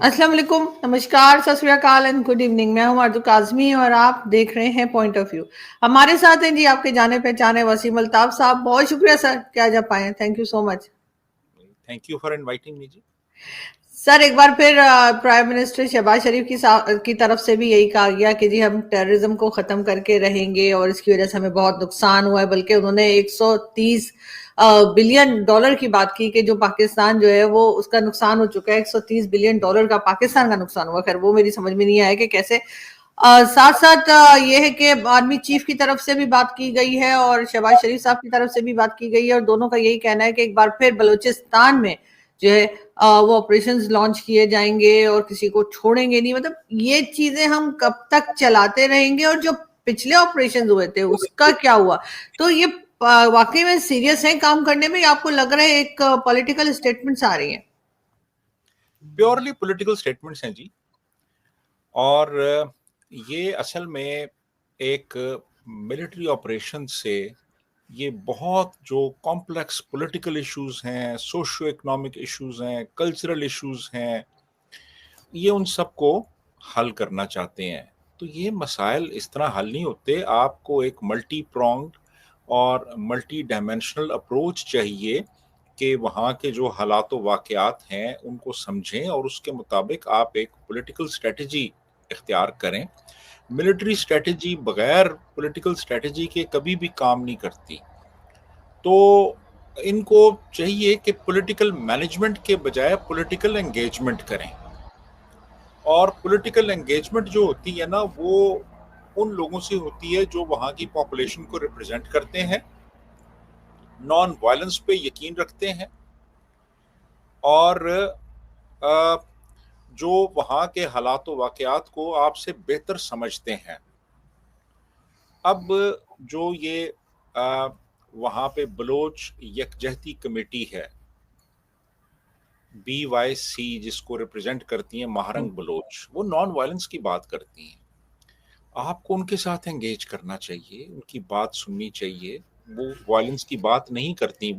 السلام علیکم، نمسکار، ست سری اکال اینڈ گڈ ایوننگ۔ میں ہوں اردو کاظمی اور آپ دیکھ رہے ہیں پوائنٹ آف ویو۔ ہمارے ساتھ ہیں جی آپ کے جانے پہچانے وسیم الطاف صاحب۔ بہت شکریہ سر کہ آج آپ آئے ہیں، thank you so much. Thank you for inviting me جی۔ سر ایک بار پھر پرائم منسٹر شہباز شریف کی طرف سے بھی یہی کہا گیا کہ جی ہم ٹیررزم کو ختم کر کے رہیں گے اور اس کی وجہ سے ہمیں بہت نقصان ہوا ہے، بلکہ انہوں نے 130 بلین ڈالر کی بات کی کہ جو پاکستان جو ہے وہ اس کا نقصان ہو چکا ہے۔ 130 بلین ڈالر کا پاکستان کا نقصان ہوا، خیر وہ میری سمجھ میں نہیں آیا کہ کیسے۔ ساتھ ساتھ یہ ہے کہ آرمی چیف کی طرف سے بھی بات کی گئی ہے اور شہباز شریف صاحب کی طرف سے بھی بات کی گئی ہے، اور دونوں کا یہی کہنا ہے کہ ایک بار پھر بلوچستان میں جو ہے وہ آپریشنز لانچ کیے جائیں گے اور کسی کو چھوڑیں گے نہیں۔ مطلب یہ چیزیں ہم کب تک چلاتے رہیں گے؟ اور جو پچھلے آپریشنز ہوئے تھے اس کا کیا ہوا؟ تو یہ واقعی میں سیریس ہیں کام کرنے میں، آپ کو لگ رہا ہے ایک پولیٹیکل اسٹیٹمنٹس آ رہی ہیں؟ پیورلی پولیٹیکل اسٹیٹمنٹس ہیں جی، اور یہ اصل میں ایک ملٹری آپریشن سے یہ بہت جو کمپلیکس پولیٹیکل ایشوز ہیں، سوشو اکنامک ایشوز ہیں، کلچرل ایشوز ہیں، یہ ان سب کو حل کرنا چاہتے ہیں۔ تو یہ مسائل اس طرح حل نہیں ہوتے، آپ کو ایک ملٹی پرونگڈ اور ملٹی ڈائمینشنل اپروچ چاہیے کہ وہاں کے جو حالات و واقعات ہیں ان کو سمجھیں اور اس کے مطابق آپ ایک پولیٹیکل اسٹریٹجی اختیار کریں۔ ملٹری اسٹریٹجی بغیر پولیٹیکل اسٹریٹجی کے کبھی بھی کام نہیں کرتی۔ تو ان کو چاہیے کہ پولیٹیکل مینجمنٹ کے بجائے پولیٹیکل انگیجمنٹ کریں، اور پولیٹیکل انگیجمنٹ جو ہوتی ہے نا وہ ان لوگوں سے ہوتی ہے جو وہاں کی پاپولیشن کو ریپرزینٹ کرتے ہیں، نان وائلنس پہ یقین رکھتے ہیں، اور جو وہاں کے حالات و واقعات کو آپ سے بہتر سمجھتے ہیں۔ اب جو یہ وہاں پہ بلوچ یکجہتی کمیٹی ہے، BYC، جس کو ریپرزینٹ کرتی ہیں مہرنگ بلوچ، وہ نان وائلنس کی بات کرتی ہیں۔ آپ کو ان کے ساتھ انگیج کرنا چاہیے، ان کی بات سننی چاہیے۔ وہ وائلنس کی بات نہیں کرتی،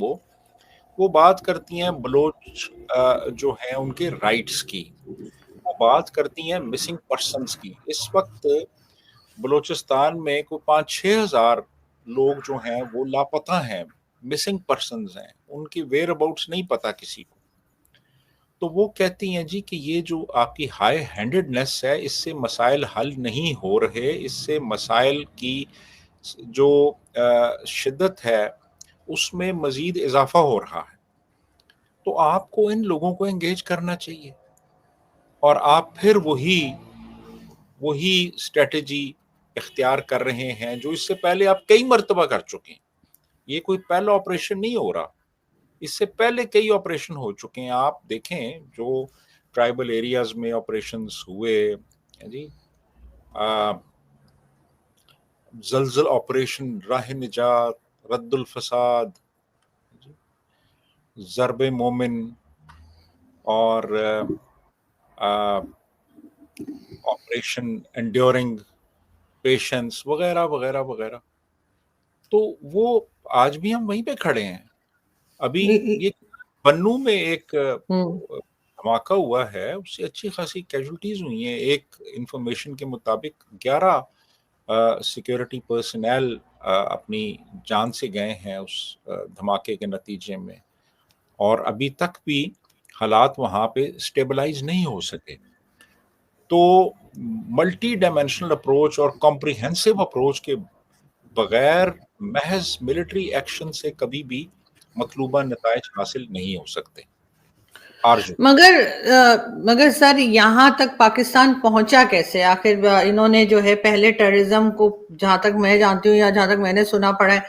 وہ بات کرتی ہیں بلوچ جو ہیں ان کے رائٹس کی، وہ بات کرتی ہیں مسنگ پرسنز کی۔ اس وقت بلوچستان میں کوئی 5-6 ہزار لوگ جو ہیں وہ لاپتہ ہیں، مسنگ پرسنز ہیں، ان کی ویئر اباؤٹس نہیں پتا کسی کو۔ تو وہ کہتی ہیں جی کہ یہ جو آپ کی ہائی ہینڈڈنس ہے، اس سے مسائل حل نہیں ہو رہے، اس سے مسائل کی جو شدت ہے اس میں مزید اضافہ ہو رہا ہے۔ تو آپ کو ان لوگوں کو انگیج کرنا چاہیے، اور آپ پھر وہی اسٹریٹجی اختیار کر رہے ہیں جو اس سے پہلے آپ کئی مرتبہ کر چکے ہیں۔ یہ کوئی پہلا آپریشن نہیں ہو رہا، اس سے پہلے کئی آپریشن ہو چکے ہیں۔ آپ دیکھیں جو ٹرائبل ایریاز میں آپریشنز ہوئے جی، زلزل آپریشن، راہ نجات، رد الفساد، ضرب مومن، اور آپریشن انڈیورنگ پیشنس، وغیرہ وغیرہ وغیرہ۔ تو وہ آج بھی ہم وہیں پہ کھڑے ہیں۔ ابھی یہ بنو میں ایک دھماکہ ہوا ہے، اس سے اچھی خاصی کیجولٹیز ہوئی ہیں۔ ایک انفارمیشن کے مطابق 11 سیکیورٹی پرسنل اپنی جان سے گئے ہیں اس دھماکے کے نتیجے میں، اور ابھی تک بھی حالات وہاں پہ سٹیبلائز نہیں ہو سکے۔ تو ملٹی ڈائمینشنل اپروچ اور کمپریہنسو اپروچ کے بغیر محض ملٹری ایکشن سے کبھی بھی مطلوبہ نتائج حاصل نہیں ہو سکتے۔ مگر سر یہاں تک پاکستان پہنچا کیسے؟ آخر انہوں نے جو ہے پہلے ٹیررزم کو، جہاں تک میں جانتی ہوں یا جہاں تک میں نے سنا پڑا ہے،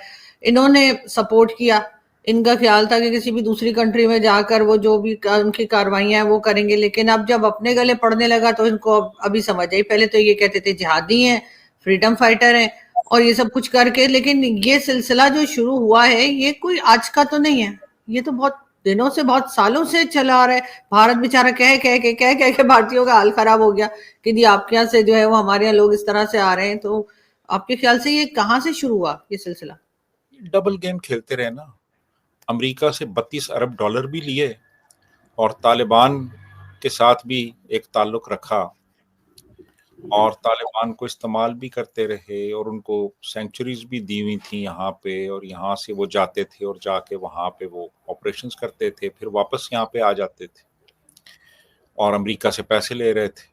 انہوں نے سپورٹ کیا۔ ان کا خیال تھا کہ کسی بھی دوسری کنٹری میں جا کر وہ جو بھی ان کی کاروائیاں ہیں وہ کریں گے، لیکن اب جب اپنے گلے پڑنے لگا تو ان کو ابھی سمجھ آئی۔ پہلے تو یہ کہتے تھے جہادی ہیں، فریڈم فائٹر ہیں اور یہ سب کچھ کر کے، لیکن یہ سلسلہ جو شروع ہوا ہے یہ کوئی آج کا تو نہیں ہے، یہ تو بہت دنوں سے، بہت سالوں سے چلا آ رہا ہے۔ بھارت بیچارہ کہہ بھارتیوں کا حال خراب ہو گیا کہ جی آپ کے یہاں سے جو ہے وہ ہمارے یہاں لوگ اس طرح سے آ رہے ہیں۔ تو آپ کے خیال سے یہ کہاں سے شروع ہوا یہ سلسلہ؟ ڈبل گیم کھیلتے رہے نا۔ امریکہ سے $32 ارب بھی لیے، اور طالبان کے ساتھ بھی ایک تعلق رکھا اور طالبان کو استعمال بھی کرتے رہے اور ان کو سینکچریز بھی دی ہوئی تھیں یہاں پہ، اور یہاں سے وہ جاتے تھے اور جا کے وہاں پہ وہ آپریشنز کرتے تھے، پھر واپس یہاں پہ آ جاتے تھے اور امریکہ سے پیسے لے رہے تھے،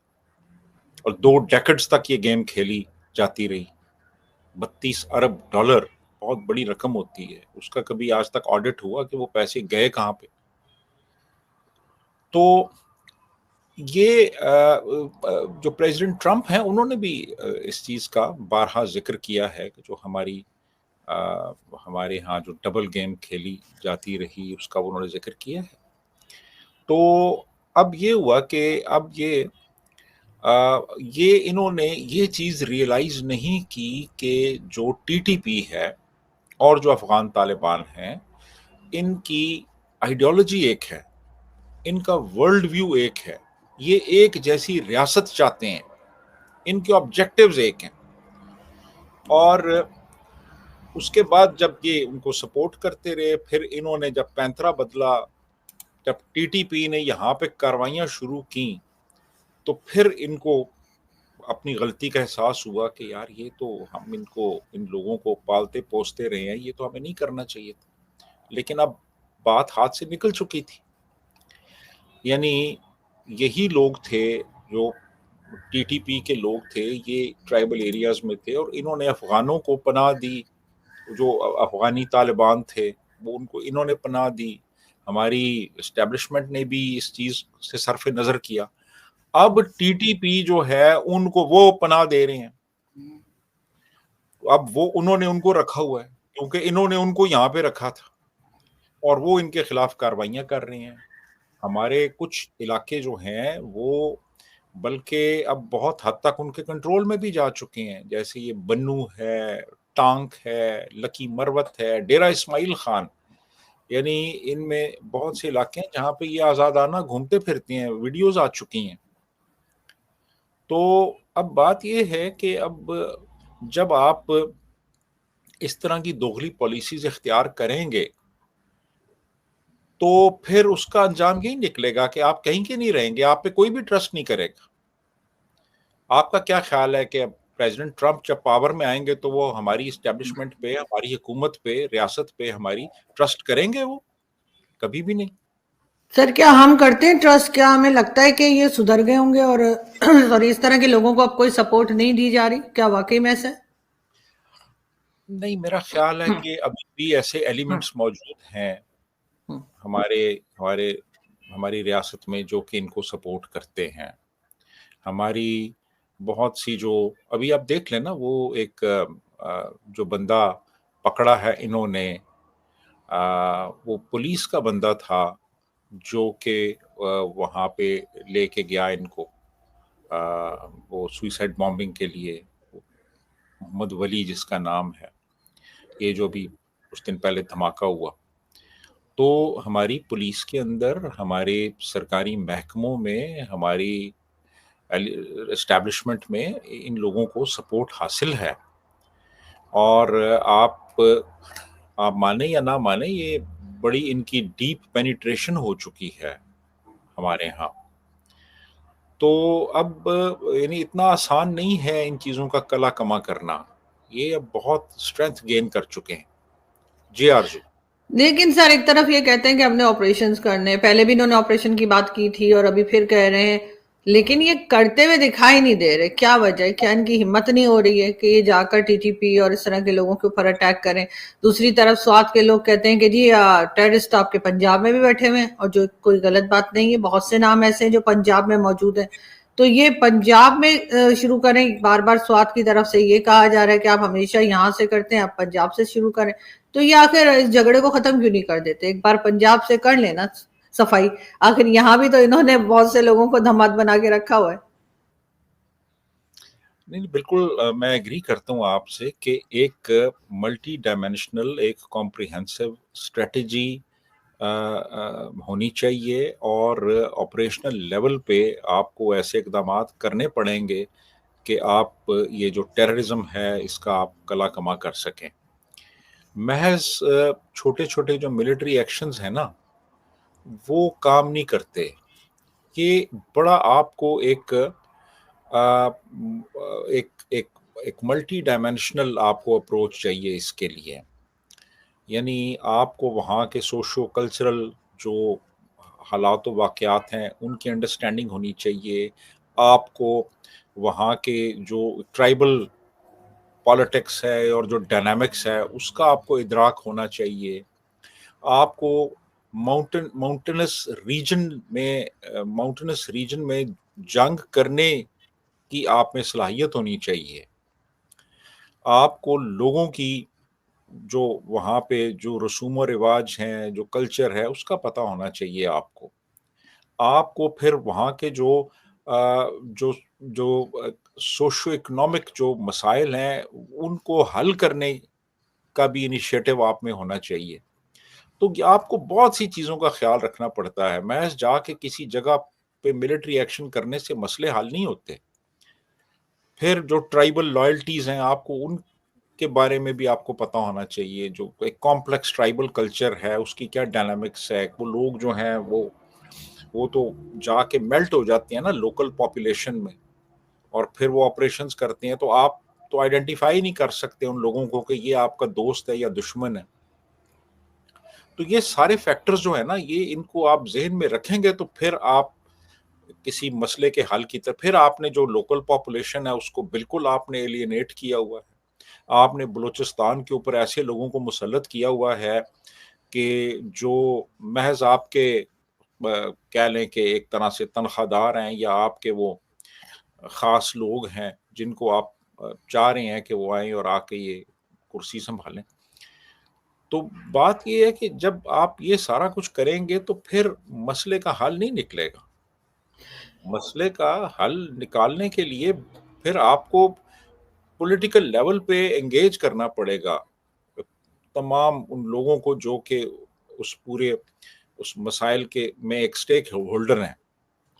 اور 2 ڈیکڈز تک یہ گیم کھیلی جاتی رہی۔ 32 ارب ڈالر بہت بڑی رقم ہوتی ہے، اس کا کبھی آج تک آڈٹ ہوا کہ وہ پیسے گئے کہاں پہ؟ تو یہ جو پریزیڈنٹ ٹرمپ ہیں انہوں نے بھی اس چیز کا بارہا ذکر کیا ہے کہ جو ہمارے ہاں جو ڈبل گیم کھیلی جاتی رہی اس کا انہوں نے ذکر کیا ہے۔ تو اب یہ ہوا کہ اب یہ انہوں نے یہ چیز ریئلائز نہیں کی کہ جو ٹی ٹی پی ہے اور جو افغان طالبان ہیں ان کی آئیڈیالوجی ایک ہے، ان کا ورلڈ ویو ایک ہے، یہ ایک جیسی ریاست چاہتے ہیں، ان کے آبجیکٹیوز ایک ہیں۔ اور اس کے بعد جب یہ ان کو سپورٹ کرتے رہے، پھر انہوں نے جب پینترا بدلا، جب ٹی ٹی پی نے یہاں پہ کاروائیاں شروع کی، تو پھر ان کو اپنی غلطی کا احساس ہوا کہ یار یہ تو ہم ان لوگوں کو پالتے پوستے رہے ہیں، یہ تو ہمیں نہیں کرنا چاہیے تھا، لیکن اب بات ہاتھ سے نکل چکی تھی۔ یعنی یہی لوگ تھے جو ٹی ٹی پی کے لوگ تھے، یہ ٹرائبل ایریاز میں تھے، اور انہوں نے افغانوں کو پناہ دی، جو افغانی طالبان تھے وہ انہوں نے پناہ دی، ہماری اسٹیبلشمنٹ نے بھی اس چیز سے صرف نظر کیا۔ اب ٹی ٹی پی جو ہے ان کو وہ پناہ دے رہے ہیں، اب انہوں نے ان کو رکھا ہوا ہے کیونکہ انہوں نے ان کو یہاں پہ رکھا تھا، اور وہ ان کے خلاف کاروائیاں کر رہے ہیں۔ ہمارے کچھ علاقے جو ہیں وہ بلکہ اب بہت حد تک ان کے کنٹرول میں بھی جا چکے ہیں، جیسے یہ بنو ہے، ٹانک ہے، لکی مروت ہے، ڈیرہ اسماعیل خان، یعنی ان میں بہت سے علاقے ہیں جہاں پہ یہ آزادانہ گھومتے پھرتے ہیں، ویڈیوز آ چکی ہیں۔ تو اب بات یہ ہے کہ اب جب آپ اس طرح کی دوغلی پالیسیز اختیار کریں گے تو پھر اس کا انجام یہی نکلے گا کہ آپ کہیں کے نہیں رہیں گے، آپ پہ کوئی بھی ٹرسٹ نہیں کرے گا۔ آپ کا کیا خیال ہے کہ پریزیڈنٹ ٹرمپ جب پاور میں آئیں گے تو وہ ہماری اسٹیبلشمنٹ پہ، ہماری حکومت پہ، ریاست پہ ہماری ٹرسٹ کریں گے؟ وہ کبھی بھی نہیں۔ سر کیا ہم کرتے ہیں ٹرسٹ؟ کیا ہمیں لگتا ہے کہ یہ سدھر گئے ہوں گے اور اس طرح کے لوگوں کو اب کوئی سپورٹ نہیں دی جا رہی؟ کیا واقعی میں ایسا ہے؟ نہیں، میرا خیال ہے کہ ابھی بھی ایسے ایلیمنٹس موجود ہیں ہماری ریاست میں جو کہ ان کو سپورٹ کرتے ہیں۔ ہماری بہت سی جو ابھی آپ دیکھ لیں نا، وہ ایک جو بندہ پکڑا ہے انہوں نے، وہ پولیس کا بندہ تھا جو کہ وہاں پہ لے کے گیا ان کو وہ سوئسائڈ بامبنگ کے لیے، محمد ولی جس کا نام ہے، یہ جو بھی کچھ دن پہلے دھماکہ ہوا۔ تو ہماری پولیس کے اندر، ہمارے سرکاری محکموں میں، ہماری اسٹیبلشمنٹ میں ان لوگوں کو سپورٹ حاصل ہے، اور آپ مانیں یا نہ مانیں، یہ بڑی ان کی ڈیپ پینیٹریشن ہو چکی ہے ہمارے ہاں۔ تو اب یعنی اتنا آسان نہیں ہے ان چیزوں کا کلا کما کرنا، یہ اب بہت اسٹرینتھ گین کر چکے ہیں۔ جی آرزو۔ لیکن سر ایک طرف یہ کہتے ہیں کہ ہم نے آپریشنز کرنے، پہلے بھی انہوں نے آپریشن کی بات کی تھی اور ابھی پھر کہہ رہے ہیں، لیکن یہ کرتے ہوئے دکھائی نہیں دے رہے۔ کیا وجہ ہے؟ کیا ان کی ہمت نہیں ہو رہی ہے کہ یہ جا کر ٹی ٹی پی اور اس طرح کے لوگوں کے اوپر اٹیک کریں؟ دوسری طرف سوات کے لوگ کہتے ہیں کہ جی ٹیررسٹ آپ کے پنجاب میں بھی بیٹھے ہوئے ہیں، اور جو کوئی غلط بات نہیں ہے، بہت سے نام ایسے ہیں جو پنجاب میں موجود ہیں۔ تو یہ پنجاب میں شروع کریں، بار بار سوات کی طرف سے یہ کہا جا رہا ہے کہ آپ ہمیشہ یہاں سے کرتے ہیں، آپ پنجاب سے شروع کریں۔ تو یہ آخر اس جھگڑے کو ختم کیوں نہیں کر دیتے؟ ایک بار پنجاب سے کر لینا صفائی، آخر یہاں بھی تو انہوں نے بہت سے لوگوں کو دھمات بنا کے رکھا ہوا ہے۔ نہیں، بالکل میں ایگری کرتا ہوں آپ سے کہ ایک ملٹی ڈائمینشنل، ایک کمپریہنسو اسٹریٹجی ہونی چاہیے، اور آپریشنل لیول پہ آپ کو ایسے اقدامات کرنے پڑیں گے کہ آپ یہ جو ٹیررزم ہے اس کا آپ کلا کما کر سکیں۔ محض چھوٹے چھوٹے جو ملٹری ایکشنز ہیں نا، وہ کام نہیں کرتے۔ یہ بڑا آپ کو ایک ایک ایک ایک ملٹی ڈائمینشنل آپ کو اپروچ چاہیے اس کے لیے. یعنی آپ کو وہاں کے سوشو کلچرل جو حالات و واقعات ہیں ان کی انڈرسٹینڈنگ ہونی چاہیے. آپ کو وہاں کے جو ٹرائبل پالیٹکس ہے اور جو ڈائنامکس ہے اس کا آپ کو ادراک ہونا چاہیے. آپ کو ماؤنٹینس ریجن میں جنگ کرنے کی آپ میں صلاحیت ہونی چاہیے. آپ کو لوگوں کی جو وہاں پہ جو رسوم و رواج ہیں جو کلچر ہے اس کا پتہ ہونا چاہیے. آپ کو پھر وہاں کے جو جو سوشو اکنامک جو مسائل ہیں ان کو حل کرنے کا بھی انیشیٹو آپ میں ہونا چاہیے. تو آپ کو بہت سی چیزوں کا خیال رکھنا پڑتا ہے. محض جا کے کسی جگہ پہ ملٹری ایکشن کرنے سے مسئلے حل نہیں ہوتے. پھر جو ٹرائبل لائلٹیز ہیں آپ کو ان کے بارے میں بھی آپ کو پتہ ہونا چاہیے. جو ایک کمپلیکس ٹرائبل کلچر ہے اس کی کیا ڈائنامکس ہے. وہ لوگ جو ہیں وہ تو جا کے میلٹ ہو جاتے ہیں نا لوکل پاپولیشن میں، اور پھر وہ آپریشنز کرتے ہیں تو آپ تو آئیڈینٹیفائی نہیں کر سکتے ان لوگوں کو کہ یہ آپ کا دوست ہے یا دشمن ہے. تو یہ سارے فیکٹرز جو ہے نا یہ ان کو آپ ذہن میں رکھیں گے تو پھر آپ کسی مسئلے کے حل کی طرف. پھر آپ نے جو لوکل پاپولیشن ہے اس کو بالکل آپ نے ایلینیٹ کیا ہوا ہے. آپ نے بلوچستان کے اوپر ایسے لوگوں کو مسلط کیا ہوا ہے کہ جو محض آپ کے کہہ لیں کہ ایک طرح سے تنخواہ دار ہیں یا آپ کے وہ خاص لوگ ہیں جن کو آپ چاہ رہے ہیں کہ وہ آئیں اور آ کے یہ کرسی سنبھالیں. تو بات یہ ہے کہ جب آپ یہ سارا کچھ کریں گے تو پھر مسئلے کا حل نہیں نکلے گا. مسئلے کا حل نکالنے کے لیے پھر آپ کو پولیٹیکل لیول پہ انگیج کرنا پڑے گا تمام ان لوگوں کو جو کہ اس مسائل کے میں ایک سٹیک ہولڈر ہیں.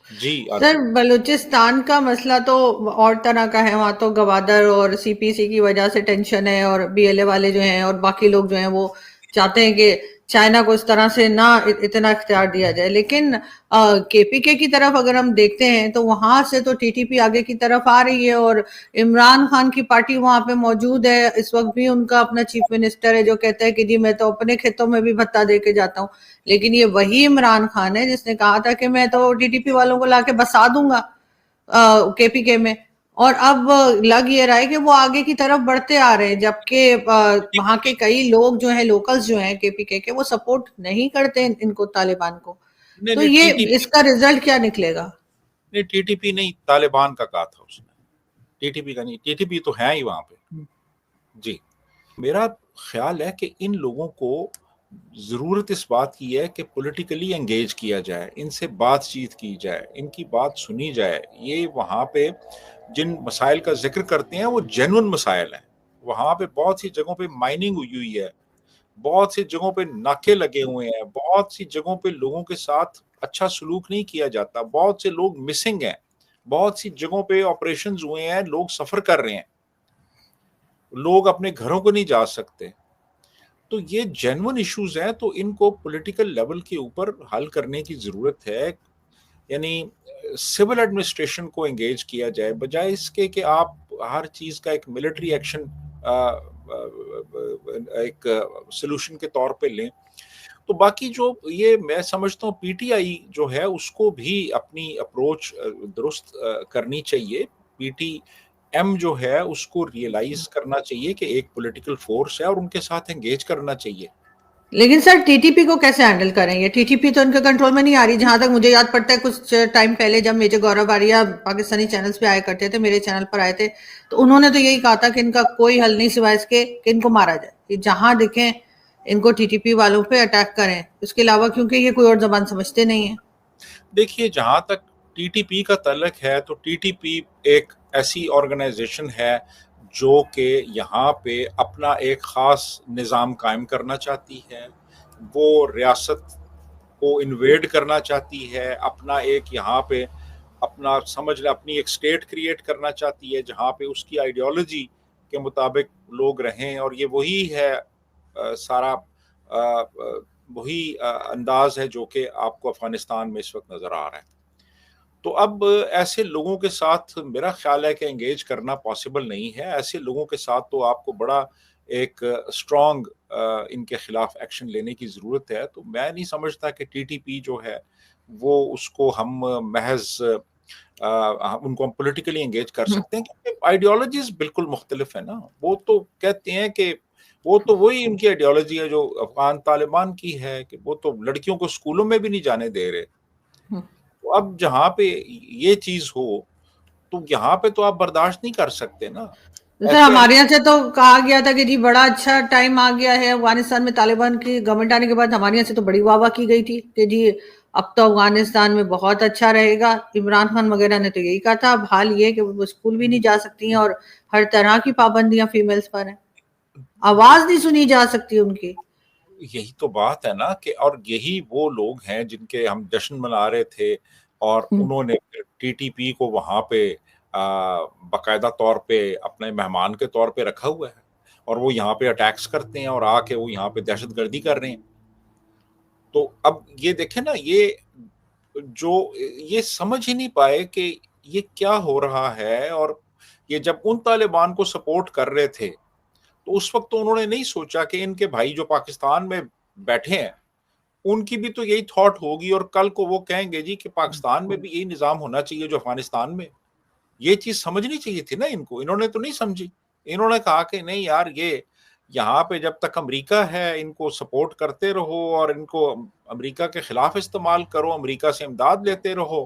جی سر بلوچستان کا مسئلہ تو اور طرح کا ہے. وہاں تو گوادر اور سی پی سی کی وجہ سے ٹینشن ہے، اور بی ایل اے والے جو ہیں اور باقی لوگ جو ہیں وہ چاہتے ہیں کہ چائنا کو اس طرح سے نہ اتنا اختیار دیا جائے. لیکن کے پی کے کی طرف اگر ہم دیکھتے ہیں تو وہاں سے تو ٹی ٹی پی آگے کی طرف آ رہی ہے، اور عمران خان کی پارٹی وہاں پہ موجود ہے. اس وقت بھی ان کا اپنا چیف منسٹر ہے جو کہتا ہے کہ جی میں تو اپنے کھیتوں میں بھی بھتہ دے کے جاتا ہوں. لیکن یہ وہی عمران خان ہے جس نے کہا تھا کہ میں تو ٹی ٹی پی والوں کو لا کے بسا دوں گا کے پی کے میں، اور اب لگ یہ رہا ہے کہ وہ آگے کی طرف بڑھتے آ رہے ہیں، جبکہ وہاں کے کئی لوگ جو ہیں لوکلز جو ہیں کے پی کے وہ سپورٹ نہیں کرتے ان کو، طالبان کو. تو نہیں یہ اس کا رزلٹ کیا نکلے گا؟ نہیں ٹی ٹی پی نہیں، طالبان کا کہا تھا اس نے، ٹی ٹی پی کا نہیں. ٹی ٹی پی تو ہے ہی وہاں پہ. جی میرا خیال ہے کہ ان لوگوں کو ضرورت اس بات کی ہے کہ پولیٹیکلی انگیج کیا جائے، ان سے بات چیت کی جائے، ان کی بات سنی جائے. یہ وہاں پہ جن مسائل کا ذکر کرتے ہیں وہ جینون مسائل ہیں. وہاں پہ بہت سی جگہوں پہ مائننگ ہوئی ہے، بہت سی جگہوں پہ ناکے لگے ہوئے ہیں، بہت سی جگہوں پہ لوگوں کے ساتھ اچھا سلوک نہیں کیا جاتا، بہت سے لوگ مسنگ ہیں، بہت سی جگہوں پہ آپریشنز ہوئے ہیں، لوگ سفر کر رہے ہیں، لوگ اپنے گھروں کو نہیں جا سکتے. تو یہ جینون ایشوز ہیں، تو ان کو پولیٹیکل لیول کے اوپر حل کرنے کی ضرورت ہے. یعنی سول ایڈمنسٹریشن کو انگیج کیا جائے بجائے اس کے کہ آپ ہر چیز کا ایک ملٹری ایکشن ایک سلوشن کے طور پہ لیں. تو باقی جو یہ میں سمجھتا ہوں پی ٹی آئی جو ہے اس کو بھی اپنی اپروچ درست کرنی چاہیے. پی ٹی ایم جو ہے اس کو ریئلائز کرنا چاہیے کہ ایک پولیٹیکل فورس ہے اور ان کے ساتھ انگیج کرنا چاہیے. لیکن سر ٹی ٹی پی کو کیسے ہینڈل کریں گے؟ ٹی ٹی پی تو ان کے کنٹرول میں نہیں آ رہی. جہاں تک مجھے یاد پڑتا ہے کچھ ٹائم پہلے جب میجر گورو باریہ پاکستانی چینلز پہ آیا کرتے تھے، میرے چینل پر آئے تھے، تو انہوں نے تو یہی کہا تھا کہ ان کا کوئی حل نہیں سوائے اس کے کہ ان کو مارا جائے، کہ جہاں دکھیں ان کو ٹی ٹی پی والوں پہ اٹیک کریں. اس کے علاوہ کیونکہ یہ کوئی اور زبان سمجھتے نہیں ہیں. دیکھیے جہاں تک ٹی ٹی پی کا تعلق ہے تو ٹی ٹی پی ایک ایسی آرگنائزیشن ہے جو کہ یہاں پہ اپنا ایک خاص نظام قائم کرنا چاہتی ہے. وہ ریاست کو انویڈ کرنا چاہتی ہے، اپنا ایک یہاں پہ اپنا سمجھ لیں اپنی ایک سٹیٹ کریٹ کرنا چاہتی ہے جہاں پہ اس کی آئیڈیالوجی کے مطابق لوگ رہیں. اور یہ وہی ہے سارا وہی انداز ہے جو کہ آپ کو افغانستان میں اس وقت نظر آ رہا ہے. تو اب ایسے لوگوں کے ساتھ میرا خیال ہے کہ انگیج کرنا پاسبل نہیں ہے. ایسے لوگوں کے ساتھ تو آپ کو بڑا ایک اسٹرانگ ان کے خلاف ایکشن لینے کی ضرورت ہے. تو میں نہیں سمجھتا کہ ٹی ٹی پی جو ہے وہ اس کو ہم محض ان کو ہم پولیٹیکلی انگیج کر سکتے ہیں، کیونکہ آئیڈیالوجیز بالکل مختلف ہیں نا. وہ تو کہتے ہیں کہ وہ تو وہی ان کی آئیڈیالوجی ہے جو افغان طالبان کی ہے، کہ وہ تو لڑکیوں کو اسکولوں میں بھی نہیں جانے دے رہے. تو اب جہاں پہ یہ چیز ہو تو یہاں پہ تو آپ برداشت نہیں کر سکتے نا. سر ہمارے یہاں سے تو کہا گیا تھا کہ جی بڑا اچھا ٹائم آ گیا ہے افغانستان میں، طالبان کی گورنمنٹ آنے کے بعد ہمارے یہاں سے تو بڑی واہ واہ کی گئی تھی کہ جی اب تو افغانستان میں بہت اچھا رہے گا. عمران خان وغیرہ نے تو یہی کہا تھا. اب حال یہ کہ وہ اسکول بھی نہیں جا سکتی ہیں اور ہر طرح کی پابندیاں فیمیلز پر ہیں، آواز نہیں سنی جا سکتی ان کی. یہی تو بات ہے نا، کہ اور یہی وہ لوگ ہیں جن کے ہم جشن منا رہے تھے، اور انہوں نے ٹی ٹی پی کو وہاں پہ باقاعدہ طور پہ اپنے مہمان کے طور پہ رکھا ہوا ہے، اور وہ یہاں پہ اٹیکس کرتے ہیں اور آ کے وہ یہاں پہ دہشت گردی کر رہے ہیں. تو اب یہ دیکھیں نا، یہ سمجھ ہی نہیں پائے کہ یہ کیا ہو رہا ہے. اور یہ جب ان طالبان کو سپورٹ کر رہے تھے تو اس وقت تو انہوں نے نہیں سوچا کہ ان کے بھائی جو پاکستان میں بیٹھے ہیں ان کی بھی تو یہی تھاٹ ہوگی، اور کل کو وہ کہیں گے جی کہ پاکستان میں بھی یہی نظام ہونا چاہیے جو افغانستان میں. یہ چیز سمجھنی چاہیے تھی نا ان کو. انہوں نے تو نہیں سمجھی. انہوں نے کہا کہ نہیں یار، یہ یہاں پہ جب تک امریکہ ہے ان کو سپورٹ کرتے رہو اور ان کو امریکہ کے خلاف استعمال کرو، امریکہ سے امداد لیتے رہو.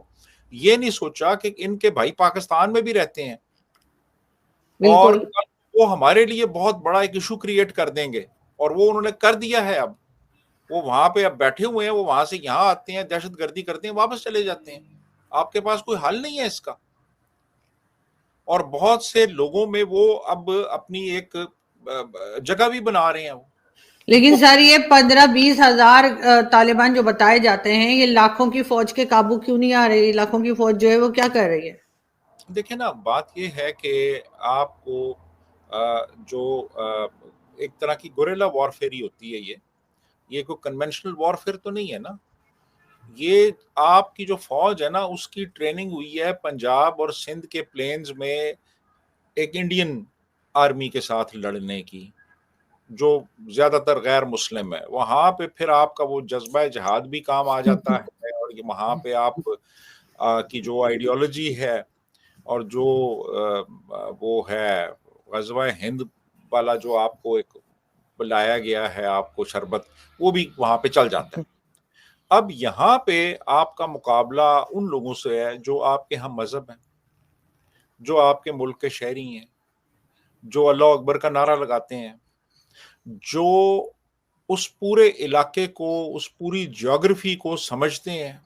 یہ نہیں سوچا کہ ان کے بھائی پاکستان میں بھی رہتے ہیں اور بالکل. وہ ہمارے لیے بہت بڑا ایک ایشو کریٹ کر دیں گے. اور وہ انہوں نے کر دیا ہے. اب وہ وہاں پہ اب بیٹھے ہوئے ہیں، وہ وہاں سے یہاں آتے ہیں، دہشت گردی کرتے ہیں، واپس چلے جاتے ہیں. آپ کے پاس کوئی حل نہیں ہے اس کا. اور بہت سے لوگوں میں وہ اب اپنی ایک جگہ بھی بنا رہے ہیں. لیکن سر یہ 15-20 ہزار طالبان جو بتائے جاتے ہیں، یہ لاکھوں کی فوج کے قابو کیوں نہیں آ رہی؟ لاکھوں کی فوج جو ہے وہ کیا کر رہی ہے؟ دیکھیں نا، بات یہ ہے کہ آپ کو جو ایک طرح کی گوریلا وارفیئر ہی ہوتی ہے. یہ کوئی کنونشنل وارفیئر تو نہیں ہے نا. یہ آپ کی جو فوج ہے نا، اس کی ٹریننگ ہوئی ہے پنجاب اور سندھ کے پلینز میں ایک انڈین آرمی کے ساتھ لڑنے کی، جو زیادہ تر غیر مسلم ہے. وہاں پہ پھر آپ کا وہ جذبہ جہاد بھی کام آ جاتا ہے، اور یہ وہاں پہ آپ کی جو آئیڈیالوجی ہے اور جو وہ ہے غزوہ ہند والا جو آپ کو ایک بلایا گیا ہے آپ کو شربت، وہ بھی وہاں پہ چل جاتا ہے. اب یہاں پہ آپ کا مقابلہ ان لوگوں سے ہے جو آپ کے ہم مذہب ہیں، جو آپ کے ملک کے شہری ہیں، جو اللہ اکبر کا نعرہ لگاتے ہیں، جو اس پورے علاقے کو، اس پوری جیوگرفی کو سمجھتے ہیں،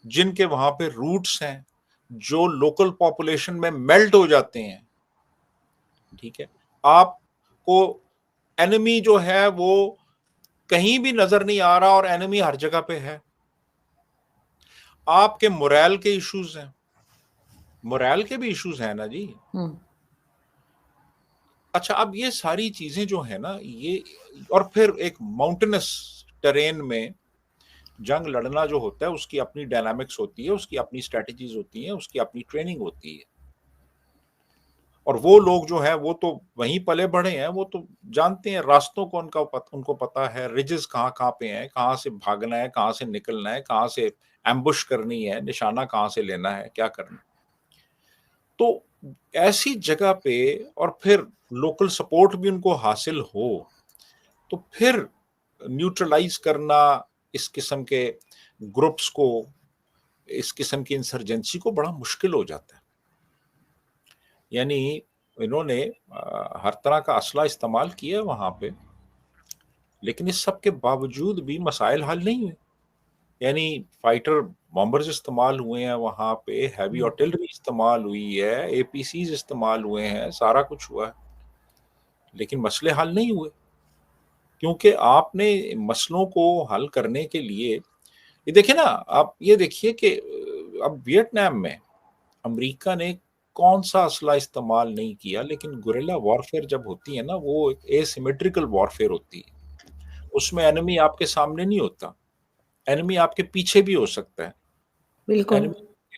جن کے وہاں پہ روٹس ہیں، جو لوکل پاپولیشن میں میلٹ ہو جاتے ہیں. ٹھیک ہے، آپ کو اینمی جو ہے وہ کہیں بھی نظر نہیں آ رہا، اور اینمی ہر جگہ پہ ہے. آپ کے مورائل کے ایشوز ہیں، مورائل کے بھی ایشوز ہیں نا جی. اچھا، اب یہ ساری چیزیں جو ہیں نا، یہ اور پھر ایک ماؤنٹینس ٹرین میں جنگ لڑنا جو ہوتا ہے اس کی اپنی ڈائنامکس ہوتی ہے، اس کی اپنی اسٹریٹجیز ہوتی ہیں، اس کی اپنی ٹریننگ ہوتی ہے. اور وہ لوگ جو ہیں وہ تو وہیں پلے بڑھے ہیں، وہ تو جانتے ہیں راستوں کو، ان کو پتا ہے ریجز کہاں کہاں پہ ہیں، کہاں سے بھاگنا ہے، کہاں سے نکلنا ہے، کہاں سے ایمبش کرنی ہے، نشانہ کہاں سے لینا ہے، کیا کرنا. تو ایسی جگہ پہ اور پھر لوکل سپورٹ بھی ان کو حاصل ہو تو پھر نیوٹرلائز کرنا اس قسم کے گروپس کو، اس قسم کی انسرجنسی کو بڑا مشکل ہو جاتا ہے. یعنی انہوں نے ہر طرح کا اسلحہ استعمال کیا وہاں پہ، لیکن اس سب کے باوجود بھی مسائل حل نہیں ہوئے. یعنی فائٹر بامبرز استعمال ہوئے ہیں وہاں پہ، ہیوی آرٹلری استعمال ہوئی ہے، اے پی سیز استعمال ہوئے ہیں، سارا کچھ ہوا ہے، لیکن مسئلے حل نہیں ہوئے. کیونکہ آپ نے مسئلوں کو حل کرنے کے لیے، یہ دیکھیں نا، آپ یہ دیکھیے کہ اب ویتنام میں امریکہ نے کون سا اسلحہ استعمال نہیں کیا، لیکن گوریلا وارفیئر جب ہوتی ہے نا، وہ ایک اے سیمیٹریکل وارفیئر ہوتی ہے. اس میں اینمی آپ کے سامنے نہیں ہوتا، اینمی آپ کے پیچھے بھی ہو سکتا ہے، بالکل. اینمی